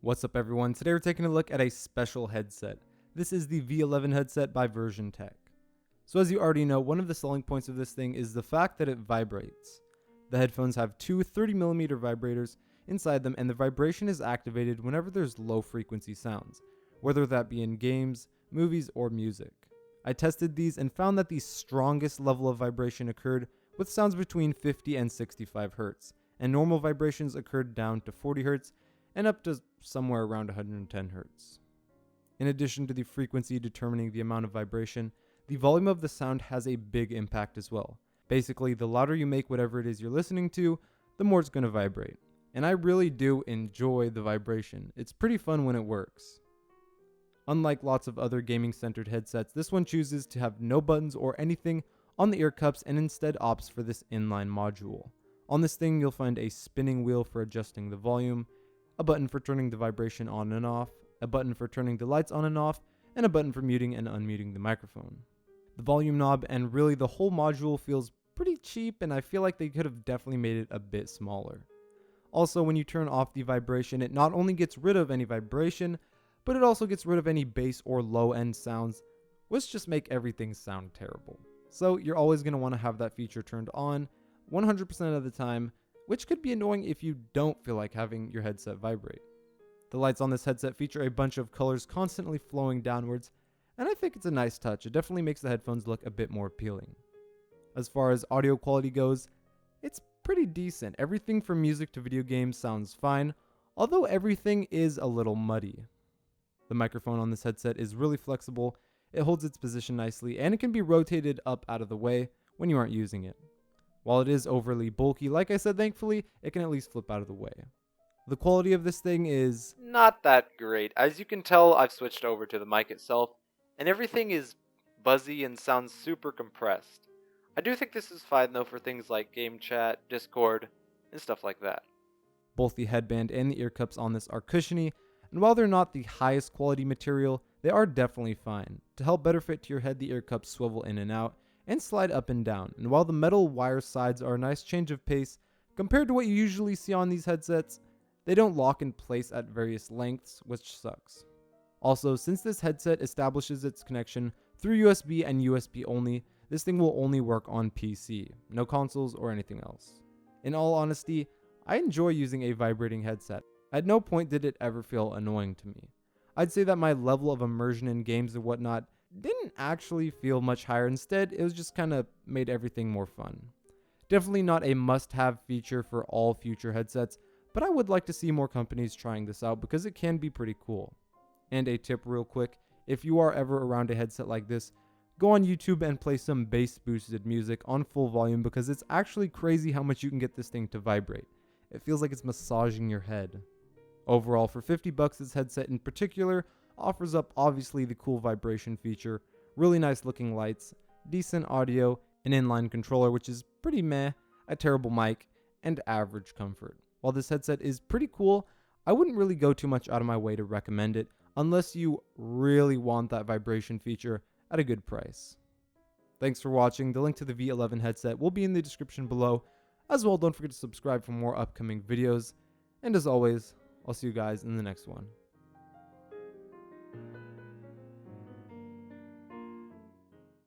What's up everyone, today we're taking a look at a special headset. This is the V11 headset by Version Tech. So as you already know, one of the selling points of this thing is the fact that it vibrates. The headphones have two 30mm vibrators inside them, and the vibration is activated whenever there's low frequency sounds, whether that be in games, movies, or music. I tested these and found that the strongest level of vibration occurred with sounds between 50 and 65 Hz, and normal vibrations occurred down to 40 Hz and up to somewhere around 110 Hz. In addition to the frequency determining the amount of vibration, the volume of the sound has a big impact as well. Basically, the louder you make whatever it is you're listening to, the more it's going to vibrate. And I really do enjoy the vibration. It's pretty fun when it works. Unlike lots of other gaming-centered headsets, this one chooses to have no buttons or anything on the ear cups and instead opts for this inline module. On this thing, you'll find a spinning wheel for adjusting the volume, a button for turning the vibration on and off, a button for turning the lights on and off, and a button for muting and unmuting the microphone. The volume knob and really the whole module feels pretty cheap, and I feel like they could have definitely made it a bit smaller. Also, when you turn off the vibration, it not only gets rid of any vibration, but it also gets rid of any bass or low end sounds, which just make everything sound terrible. So you're always going to want to have that feature turned on 100% of the time, which could be annoying if you don't feel like having your headset vibrate. The lights on this headset feature a bunch of colors constantly flowing downwards, and I think it's a nice touch. It definitely makes the headphones look a bit more appealing. As far as audio quality goes, it's pretty decent. Everything from music to video games sounds fine, although everything is a little muddy. The microphone on this headset is really flexible, it holds its position nicely, and it can be rotated up out of the way when you aren't using it. While it is overly bulky, like I said, thankfully, it can at least flip out of the way. The quality of this thing is not that great. As you can tell, I've switched over to the mic itself, and everything is buzzy and sounds super compressed. I do think this is fine though for things like game chat, Discord, and stuff like that. both the headband and the ear cups on this are cushiony, and while they're not the highest quality material, they are definitely fine. To help better fit to your head, the ear cups swivel in and out and slide up and down, and while the metal wire sides are a nice change of pace compared to what you usually see on these headsets, they don't lock in place at various lengths, which sucks. Also, since this headset establishes its connection through USB and USB only, this thing will only work on PC, no consoles or anything else. In all honesty, I enjoy using a vibrating headset. At no point did it ever feel annoying to me. I'd say that my level of immersion in games and whatnot didn't actually feel much higher. Instead, it was just kind of made everything more fun. Definitely not a must-have feature for all future headsets, but I would like to see more companies trying this out because it can be pretty cool. And a tip real quick, if you are ever around a headset like this, go on YouTube and play some bass boosted music on full volume because it's actually crazy how much you can get this thing to vibrate. It feels like it's massaging your head. Overall, for $50, this headset in particular offers up obviously the cool vibration feature, really nice looking lights, decent audio, an inline controller which is pretty meh, a terrible mic, and average comfort. While this headset is pretty cool, I wouldn't really go too much out of my way to recommend it unless you really want that vibration feature at a good price. Thanks for watching. The link to the V11 headset will be in the description below. As well, don't forget to subscribe for more upcoming videos. And as always, I'll see you guys in the next one.